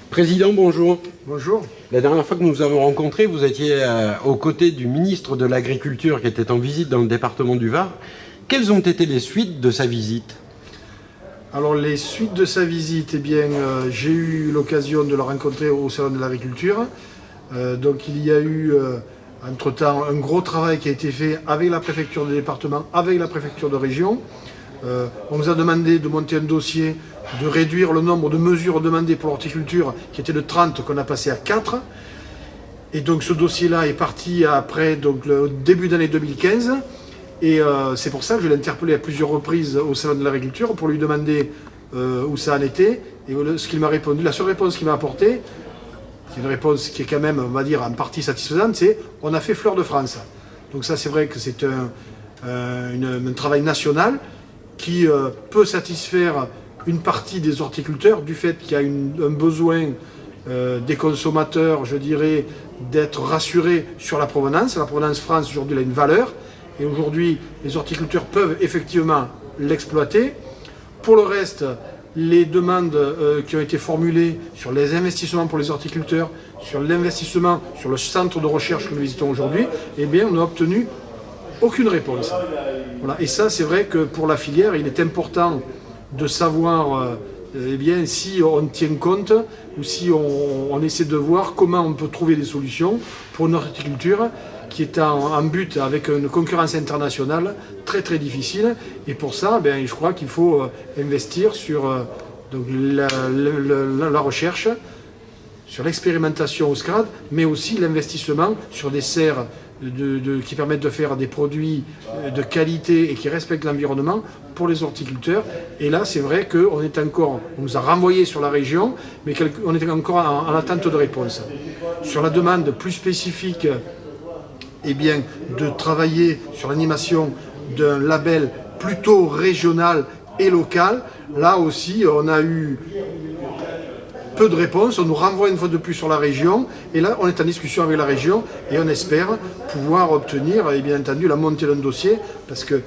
Président, bonjour. Bonjour. La dernière fois que nous nous avons rencontrés, vous étiez aux côtés du ministre de l'Agriculture qui était en visite dans le département du Var. Quelles ont été les suites de sa visite? Alors les suites de sa visite, j'ai eu l'occasion de le rencontrer au Salon de l'Agriculture. Donc il y a eu entre-temps un gros travail qui a été fait avec la préfecture de département, avec la préfecture de région. On nous a demandé de monter un dossier, de réduire le nombre de mesures demandées pour l'horticulture, qui était de 30 qu'on a passé à 4. Et donc ce dossier-là est parti après le début d'année 2015. Et c'est pour ça que je l'ai interpellé à plusieurs reprises au Salon de l'Agriculture pour lui demander où ça en était. Et ce qu'il m'a répondu, la seule réponse qu'il m'a apportée, c'est une réponse qui est quand même, on va dire, en partie satisfaisante, c'est « on a fait Fleur de France ». Donc ça, c'est vrai que c'est un travail national qui peut satisfaire une partie des horticulteurs du fait qu'il y a un besoin des consommateurs, je dirais, d'être rassurés sur la provenance. La provenance France, aujourd'hui, elle a une valeur. Et aujourd'hui, les horticulteurs peuvent effectivement l'exploiter. Pour le reste, les demandes qui ont été formulées sur les investissements pour les horticulteurs, sur l'investissement sur le centre de recherche que nous visitons aujourd'hui, eh bien, on n'a obtenu aucune réponse. Voilà. Et ça, c'est vrai que pour la filière, il est important de savoir si on tient compte ou si on essaie de voir comment on peut trouver des solutions pour une horticulture qui est en but avec une concurrence internationale très très difficile. Et pour ça, je crois qu'il faut investir sur la recherche, sur l'expérimentation au SCRAD, mais aussi l'investissement sur des serres qui permettent de faire des produits de qualité et qui respectent l'environnement pour les horticulteurs. Et là, c'est vrai qu'on nous a renvoyé sur la région, mais on était encore en attente de réponse. Sur la demande plus spécifique, de travailler sur l'animation d'un label plutôt régional et local, là aussi, on a eu peu de réponses, on nous renvoie une fois de plus sur la région, et là on est en discussion avec la région, et on espère pouvoir obtenir, et bien entendu, la montée d'un dossier, parce que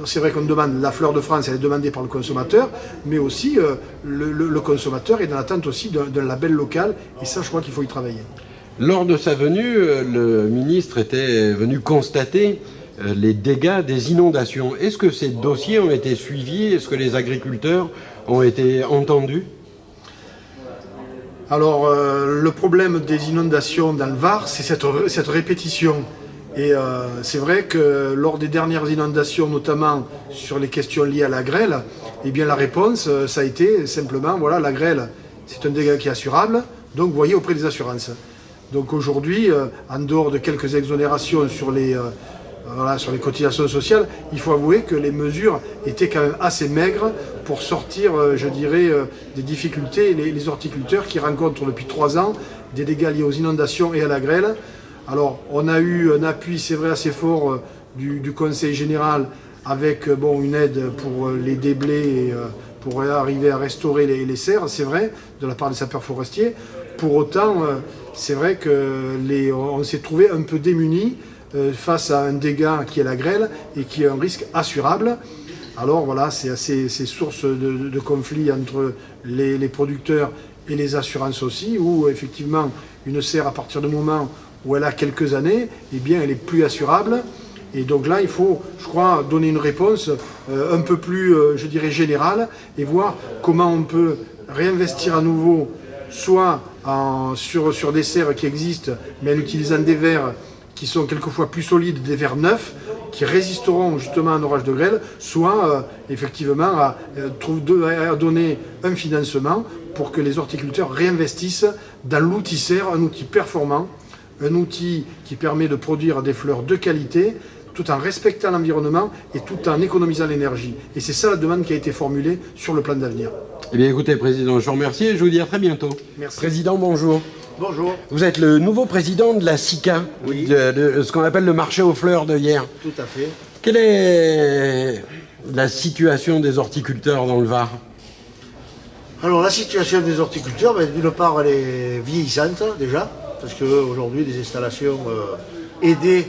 c'est vrai qu'on demande, la Fleur de France, elle est demandée par le consommateur, mais aussi le consommateur est dans l'attente aussi d'un label local, et ça je crois qu'il faut y travailler. Lors de sa venue, le ministre était venu constater les dégâts des inondations. Est-ce que ces dossiers ont été suivis? Est-ce que les agriculteurs ont été entendus? Alors, le problème des inondations dans le Var, c'est cette répétition. Et c'est vrai que lors des dernières inondations, notamment sur les questions liées à la grêle, la réponse, ça a été simplement, voilà, la grêle, c'est un dégât qui est assurable, donc voyez auprès des assurances. Donc aujourd'hui, en dehors de quelques exonérations sur les cotisations sociales, il faut avouer que les mesures étaient quand même assez maigres pour sortir, des difficultés, les horticulteurs qui rencontrent depuis 3 ans des dégâts liés aux inondations et à la grêle. Alors, on a eu un appui, c'est vrai, assez fort du Conseil général avec une aide pour les déblais et pour arriver à restaurer les serres, c'est vrai, de la part des sapeurs forestiers. Pour autant, c'est vrai qu'on s'est trouvé un peu démunis face à un dégât qui est la grêle et qui est un risque assurable. Alors voilà, c'est source de conflits entre les producteurs et les assurances aussi, où effectivement une serre, à partir du moment où elle a quelques années, elle est plus assurable. Et donc là, il faut, je crois, donner une réponse un peu plus, générale et voir comment on peut réinvestir à nouveau, soit sur des serres qui existent, mais en utilisant des verres qui sont quelquefois plus solides, des verres neufs, qui résisteront justement à un orage de grêle, soit effectivement à donner un financement pour que les horticulteurs réinvestissent dans l'outil serre, un outil performant, un outil qui permet de produire des fleurs de qualité, tout en respectant l'environnement et tout en économisant l'énergie. Et c'est ça la demande qui a été formulée sur le plan d'avenir. Eh bien écoutez, Président, je vous remercie et je vous dis à très bientôt. Merci. Président, bonjour. Bonjour. Vous êtes le nouveau président de la SICA, Oui. de ce qu'on appelle le marché aux fleurs de hier. Tout à fait. Quelle est la situation des horticulteurs dans le Var? Alors la situation des horticulteurs, d'une part elle est vieillissante déjà, parce qu'aujourd'hui des installations aidées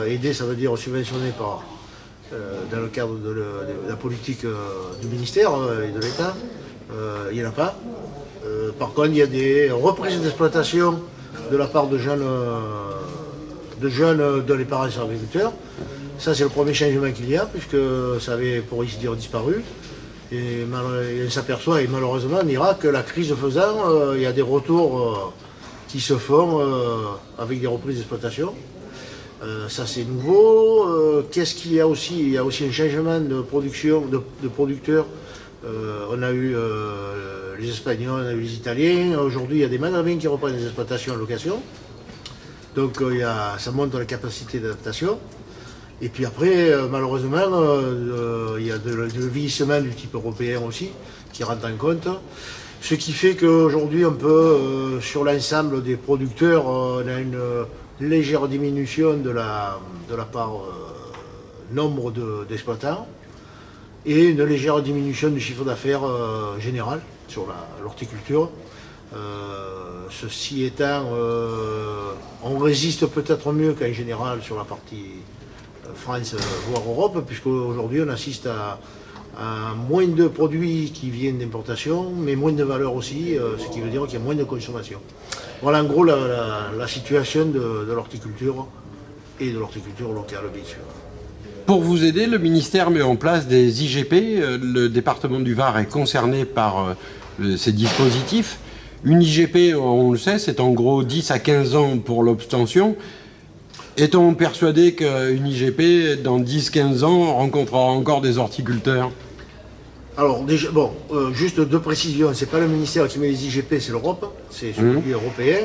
aider, ça veut dire subventionner dans le cadre de la politique du ministère et de l'État. Il n'y en a pas. Par contre, il y a des reprises d'exploitation de la part de jeunes dont les parents sont agriculteurs. Ça, c'est le premier changement qu'il y a, puisque ça avait, pour ainsi dire, disparu. Et on s'aperçoit, et malheureusement, on dira que la crise faisant, il y a des retours qui se font avec des reprises d'exploitation. Ça, c'est nouveau. Qu'est-ce qu'il y a aussi? Il y a aussi un changement de production, de producteurs. On a eu les Espagnols, on a eu les Italiens. Aujourd'hui, il y a des Maghrébins qui reprennent les exploitations en location. Donc, ça monte la capacité d'adaptation. Et puis après, malheureusement, il y a le vieillissement du type européen aussi qui rentre en compte. Ce qui fait qu'aujourd'hui, on peut, sur l'ensemble des producteurs, on a une légère diminution de la part nombre d'exploitants et une légère diminution du chiffre d'affaires général sur l'horticulture. Ceci étant, on résiste peut-être mieux qu'en général sur la partie France, voire Europe, puisqu'aujourd'hui on assiste à moins de produits qui viennent d'importation, mais moins de valeur aussi, ce qui veut dire qu'il y a moins de consommation. Voilà en gros la situation de l'horticulture et de l'horticulture locale, bien sûr. Pour vous aider, le ministère met en place des IGP. Le département du Var est concerné par ces dispositifs. Une IGP, on le sait, c'est en gros 10 à 15 ans pour l'obtention. Est-on persuadé qu'une IGP, dans 10-15 ans, rencontrera encore des horticulteurs? Alors, déjà, juste deux précisions. Ce n'est pas le ministère qui met les IGP, c'est l'Europe, c'est celui européen.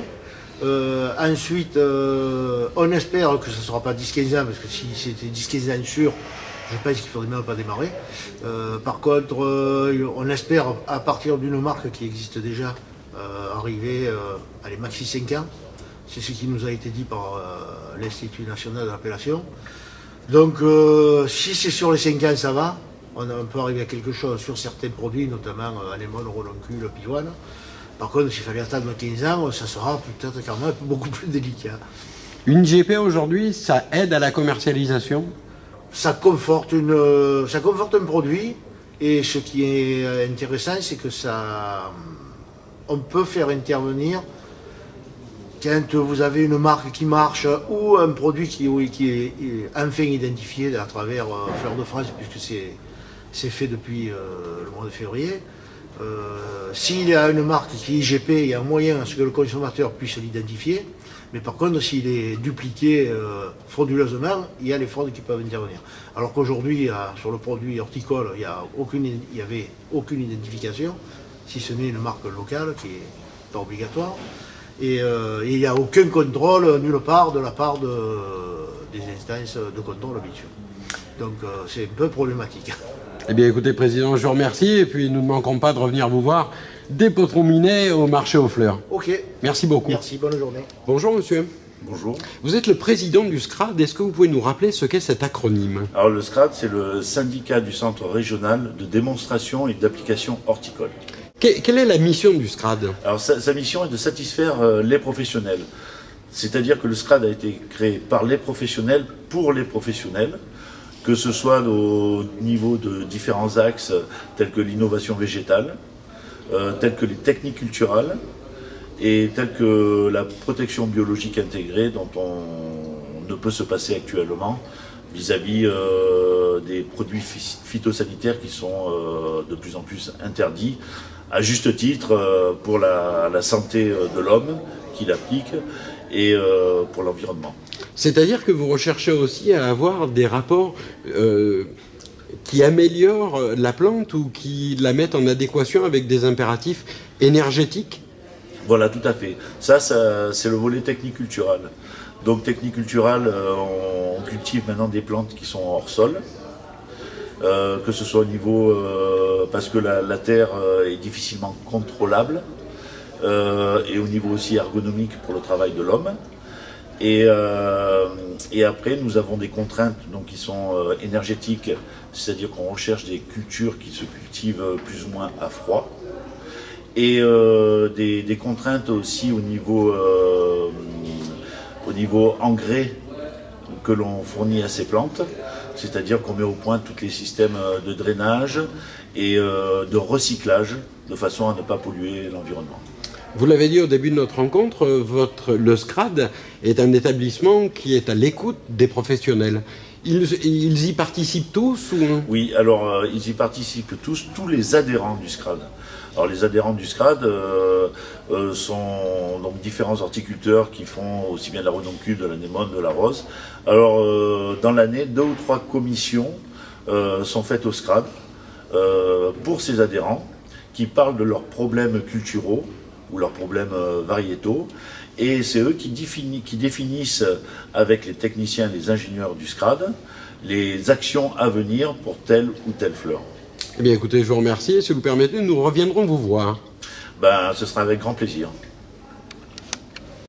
Ensuite, on espère que ce ne sera pas 10-15 ans, parce que si c'était 10-15 ans sûr, je pense qu'il ne faudrait même pas démarrer. Par contre, on espère, à partir d'une marque qui existe déjà, arriver à les maxi 5 ans. C'est ce qui nous a été dit par l'Institut national de l'appellation. Donc, si c'est sur les 5 ans, ça va. On peut arriver à quelque chose sur certains produits, notamment anémone, renoncule, pivoine. Par contre, s'il fallait attendre 15 ans, ça sera peut-être quand même beaucoup plus délicat. Une IGP aujourd'hui, ça aide à la commercialisation? Ça conforte un produit. Et ce qui est intéressant, c'est que on peut faire intervenir quand vous avez une marque qui marche ou un produit qui est enfin identifié à travers Fleurs de France, puisque c'est fait depuis le mois de février. S'il y a une marque qui est IGP, il y a un moyen à ce que le consommateur puisse l'identifier. Mais par contre, s'il est dupliqué frauduleusement, il y a les fraudes qui peuvent intervenir. Alors qu'aujourd'hui, sur le produit horticole, il n'y avait aucune identification, si ce n'est une marque locale qui n'est pas obligatoire. Et il n'y a aucun contrôle nulle part de la part des instances de contrôle habituelles. Donc c'est un peu problématique. Eh bien écoutez, Président, je vous remercie et puis nous ne manquerons pas de revenir vous voir dès Potron-Minet au marché aux fleurs. Ok. Merci beaucoup. Merci, bonne journée. Bonjour monsieur. Bonjour. Vous êtes le président du SCRAD. Est-ce que vous pouvez nous rappeler ce qu'est cet acronyme? Alors le SCRAD, c'est le syndicat du Centre régional de démonstration et d'application horticole. Quelle est la mission du SCRAD? Alors sa mission est de satisfaire les professionnels. C'est-à-dire que le SCRAD a été créé par les professionnels pour les professionnels, que ce soit au niveau de différents axes tels que l'innovation végétale, tels que les techniques culturales et tels que la protection biologique intégrée dont on ne peut se passer actuellement vis-à-vis des produits phytosanitaires qui sont de plus en plus interdits, à juste titre pour la santé de l'homme qui l'applique et pour l'environnement. C'est-à-dire que vous recherchez aussi à avoir des rapports qui améliorent la plante ou qui la mettent en adéquation avec des impératifs énergétiques? Voilà, tout à fait. Ça c'est le volet technique culturel. Donc technique culturelle, on cultive maintenant des plantes qui sont hors sol. Que ce soit au niveau, parce que la terre est difficilement contrôlable, et au niveau aussi ergonomique pour le travail de l'homme. Et après, nous avons des contraintes donc, qui sont énergétiques, c'est-à-dire qu'on recherche des cultures qui se cultivent plus ou moins à froid, et des contraintes aussi au niveau engrais que l'on fournit à ces plantes, c'est-à-dire qu'on met au point tous les systèmes de drainage et de recyclage, de façon à ne pas polluer l'environnement. Vous l'avez dit au début de notre rencontre, le SCRAD est un établissement qui est à l'écoute des professionnels. Ils y participent tous ou... Oui, alors ils y participent tous les adhérents du SCRAD. Alors les adhérents du SCRAD sont donc différents horticulteurs qui font aussi bien de la renoncule, de l'anémone, de la rose. Alors dans l'année, 2 ou 3 commissions sont faites au SCRAD pour ces adhérents qui parlent de leurs problèmes culturaux ou leurs problèmes variétaux. Et c'est eux qui définissent avec les techniciens et les ingénieurs du SCRAD les actions à venir pour telle ou telle fleur. Eh bien écoutez, je vous remercie et si vous le permettez, nous reviendrons vous voir. Ce sera avec grand plaisir.